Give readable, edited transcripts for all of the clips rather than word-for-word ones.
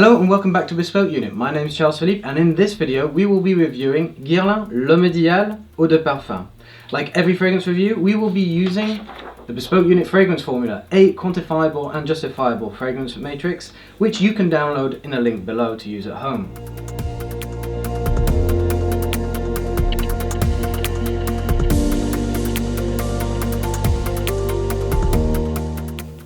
Hello and welcome back to Bespoke Unit. My name is Charles Philippe and in this video we will be reviewing Guerlain L'Homme Idéal Eau de Parfum. Like every fragrance review, we will be using the Bespoke Unit fragrance formula, a quantifiable and justifiable fragrance matrix, which you can download in a link below to use at home.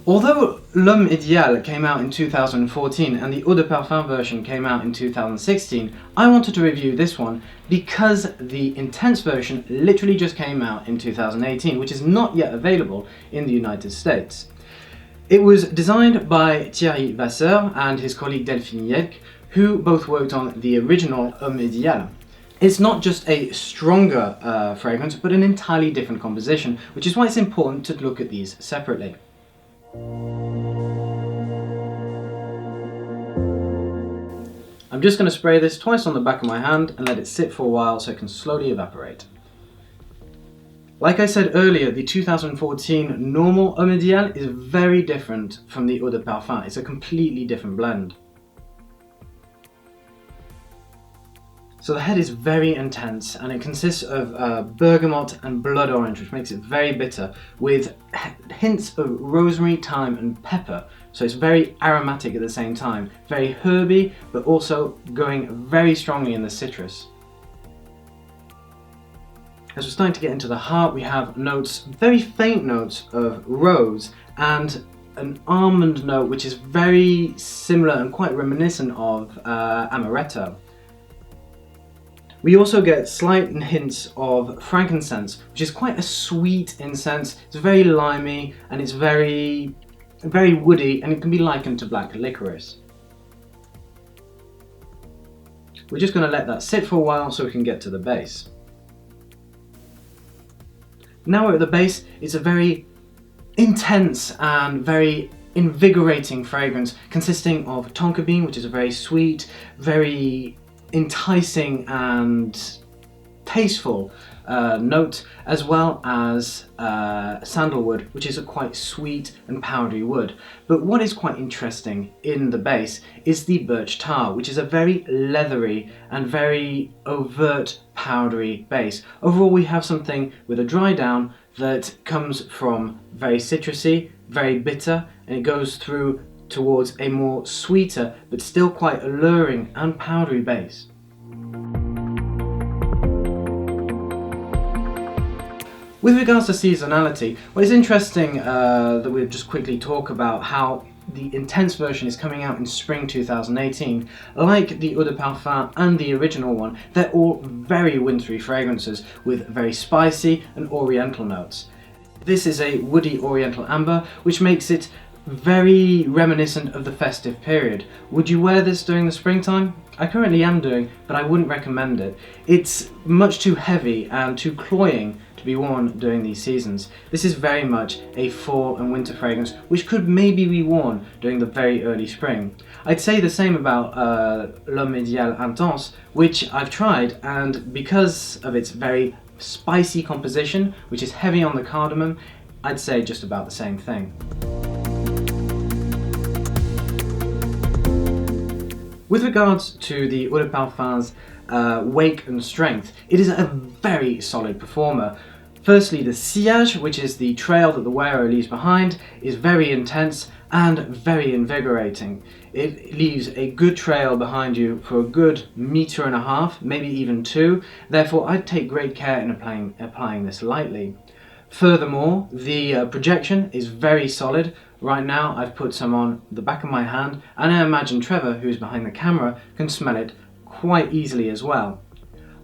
Although L'Homme Idéal came out in 2014 and the Eau de Parfum version came out in 2016, I wanted to review this one because the intense version literally just came out in 2018, which is not yet available in the United States. It was designed by Thierry Wasser and his colleague Delphine Jelk, who both worked on the original Homme Idéal. It's not just a stronger fragrance, but an entirely different composition, which is why it's important to look at these separately. I'm just going to spray this twice on the back of my hand and let it sit for a while so it can slowly evaporate. Like I said earlier, the 2014 normal Homme Idéal is very different from the Eau de Parfum. It's a completely different blend. So the head is very intense and it consists of bergamot and blood orange, which makes it very bitter, with hints of rosemary, thyme and pepper. So it's very aromatic at the same time, very herby, but also going very strongly in the citrus. As we're starting to get into the heart, we have notes, very faint notes of rose and an almond note, which is very similar and quite reminiscent of amaretto. We also get slight hints of frankincense, which is quite a sweet incense. It's very limey and it's very woody, and it can be likened to black licorice. We're just going to let that sit for a while so we can get to the base. Now we're at the base. It's a very intense and very invigorating fragrance consisting of tonka bean, which is a very sweet, very enticing and tasteful note, as well as sandalwood, which is a quite sweet and powdery wood. But what is quite interesting in the base is the birch tar, which is a very leathery and very overt powdery base. Overall, we have something with a dry down that comes from very citrusy, very bitter, and it goes through towards a more sweeter but still quite alluring and powdery base. With regards to seasonality, what is interesting that we'll just quickly talk about how the intense version is coming out in spring 2018. Like the Eau de Parfum and the original one, they're all very wintry fragrances with very spicy and oriental notes. This is a woody oriental amber, which makes it very reminiscent of the festive period. Would you wear this during the springtime? I currently am doing, but I wouldn't recommend it. It's much too heavy and too cloying to be worn during these seasons. This is very much a fall and winter fragrance, which could maybe be worn during the very early spring. I'd say the same about L'Homme Idéal Intense, which I've tried, and because of its very spicy composition, which is heavy on the cardamom, I'd say just about the same thing. With regards to the Eau de Parfum's wake and strength, it is a very solid performer. Firstly, the sillage, which is the trail that the wearer leaves behind, is very intense and very invigorating. It leaves a good trail behind you for a good metre and a half, maybe even 2. Therefore, I'd take great care in applying this lightly. Furthermore, the projection is very solid. Right now I've put some on the back of my hand, and I imagine Trevor, who is behind the camera, can smell it quite easily as well.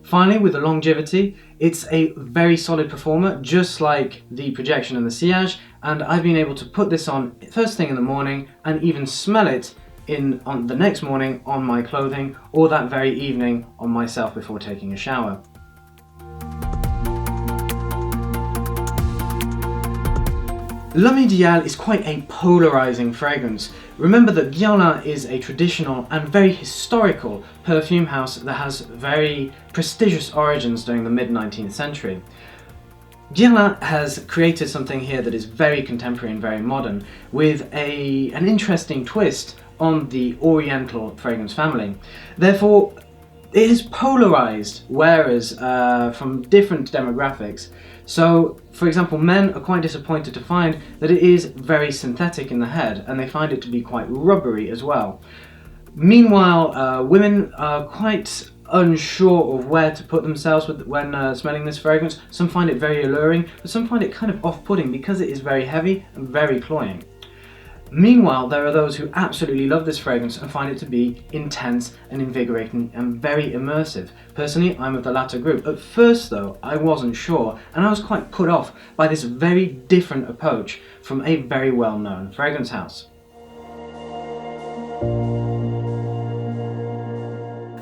Finally, with the longevity, it's a very solid performer, just like the projection and the sillage, and I've been able to put this on first thing in the morning and even smell it on the next morning on my clothing, or that very evening on myself before taking a shower. L'Homme Idéal is quite a polarizing fragrance. Remember that Guerlain is a traditional and very historical perfume house that has very prestigious origins during the mid-19th century. Guerlain has created something here that is very contemporary and very modern, with an interesting twist on the Oriental fragrance family. Therefore, it is polarized wearers from different demographics. So, for example, men are quite disappointed to find that it is very synthetic in the head, and they find it to be quite rubbery as well. Meanwhile, women are quite unsure of where to put themselves when smelling this fragrance. Some find it very alluring, but some find it kind of off-putting because it is very heavy and very cloying. Meanwhile, there are those who absolutely love this fragrance and find it to be intense and invigorating and very immersive. Personally, I'm of the latter group. At first though, I wasn't sure, and I was quite put off by this very different approach from a very well-known fragrance house.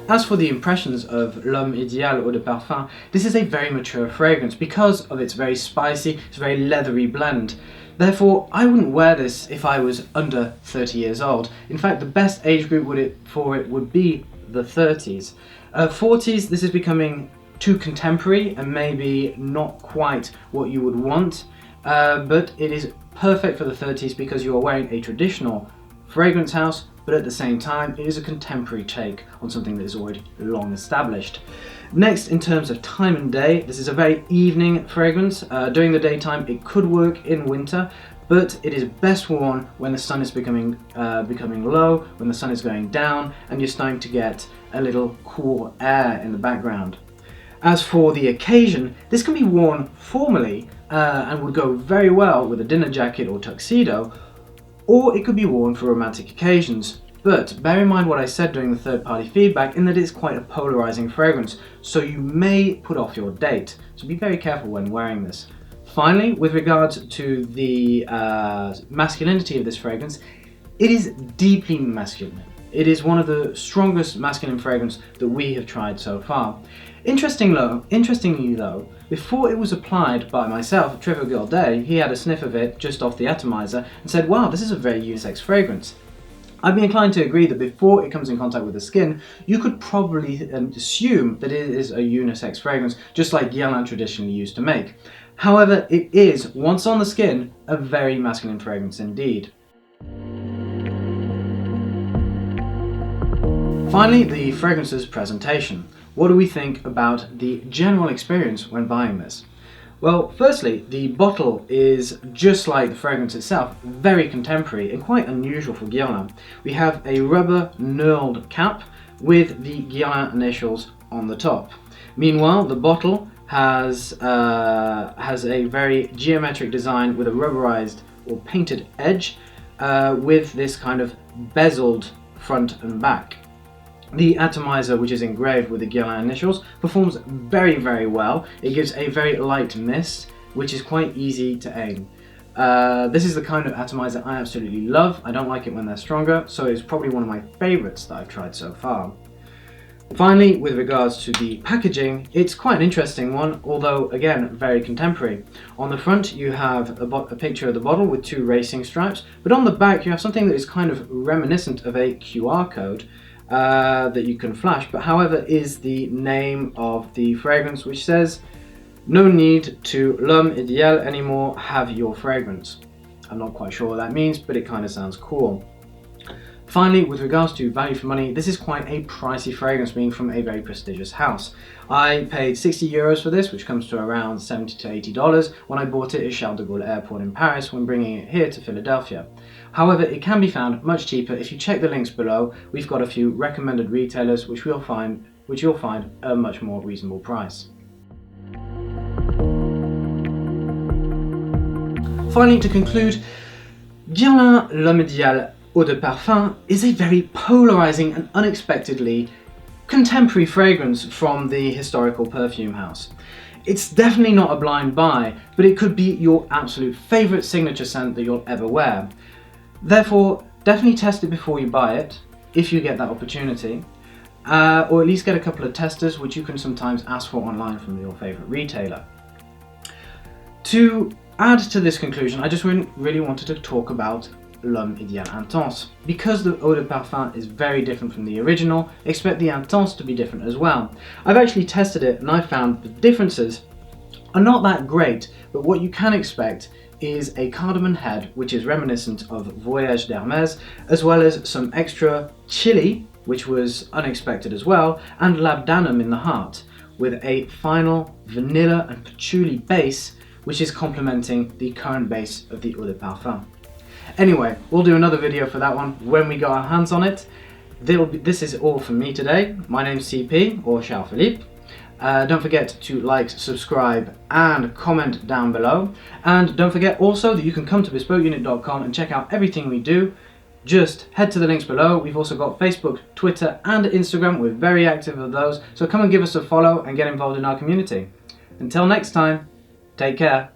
As for the impressions of L'Homme Idéal Eau de Parfum, this is a very mature fragrance because of its very spicy, it's very leathery blend. Therefore, I wouldn't wear this if I was under 30 years old. In fact, the best age group for it would be the 30s. 40s, this is becoming too contemporary and maybe not quite what you would want, but it is perfect for the 30s because you are wearing a traditional fragrance house, but at the same time it is a contemporary take on something that is already long established. Next, in terms of time and day, this is a very evening fragrance. During the daytime it could work in winter, but it is best worn when the sun is becoming low, when the sun is going down and you're starting to get a little cool air in the background. As for the occasion, this can be worn formally and would go very well with a dinner jacket or tuxedo, or it could be worn for romantic occasions. But bear in mind what I said during the third-party feedback in that it's quite a polarizing fragrance, so you may put off your date, so be very careful when wearing this. Finally, with regards to the masculinity of this fragrance, it is deeply masculine. It is one of the strongest masculine fragrances that we have tried so far. Interestingly though, before it was applied by myself, Trevor Gilday, he had a sniff of it just off the atomizer and said, wow, this is a very unisex fragrance. I'd be inclined to agree that before it comes in contact with the skin, you could probably assume that it is a unisex fragrance, just like Guerlain traditionally used to make. However, it is, once on the skin, a very masculine fragrance indeed. Finally, the fragrance's presentation. What do we think about the general experience when buying this? Well, firstly, the bottle is just like the fragrance itself, very contemporary and quite unusual for Guerlain. We have a rubber knurled cap with the Guerlain initials on the top. Meanwhile, the bottle has a very geometric design with a rubberized or painted edge with this kind of bezeled front and back. The atomizer, which is engraved with the Guerlain initials, performs very, very well. It gives a very light mist, which is quite easy to aim. This is the kind of atomizer I absolutely love. I don't like it when they're stronger, so it's probably one of my favorites that I've tried so far. Finally, with regards to the packaging, it's quite an interesting one, although again, very contemporary. On the front you have a picture of the bottle with two racing stripes, but on the back you have something that is kind of reminiscent of a QR code that you can flash, but however is the name of the fragrance, which says, "No need to L'Homme Idéal anymore, have your fragrance." I'm not quite sure what that means, but it kind of sounds cool. Finally, with regards to value for money, this is quite a pricey fragrance being from a very prestigious house. I paid 60 euros for this, which comes to around $70 to $80 when I bought it at Charles de Gaulle Airport in Paris when bringing it here to Philadelphia. However, it can be found much cheaper if you check the links below. We've got a few recommended retailers which you'll find at a much more reasonable price. Finally, to conclude, Guerlain L'Homme Idéal Eau de Parfum is a very polarizing and unexpectedly contemporary fragrance from the historical perfume house. It's definitely not a blind buy, but it could be your absolute favorite signature scent that you'll ever wear. Therefore, definitely test it before you buy it, if you get that opportunity, or at least get a couple of testers, which you can sometimes ask for online from your favorite retailer. To add to this conclusion, I just really wanted to talk about L'Homme Idéal Intense. Because the Eau de Parfum is very different from the original, expect the Intense to be different as well. I've actually tested it and I found the differences are not that great, but what you can expect is a cardamom head, which is reminiscent of Voyage d'Hermès, as well as some extra chili, which was unexpected as well, and labdanum in the heart, with a final vanilla and patchouli base, which is complementing the current base of the Eau de Parfum. Anyway, we'll do another video for that one when we got our hands on it. This is all from me today. My name's CP, or Charles Philippe. Don't forget to like, subscribe and comment down below, and don't forget also that you can come to bespokeunit.com and check out everything we do. Just head to the links below. We've also got Facebook, Twitter and Instagram. We're very active with those, so come and give us a follow and get involved in our community. Until next time, take care.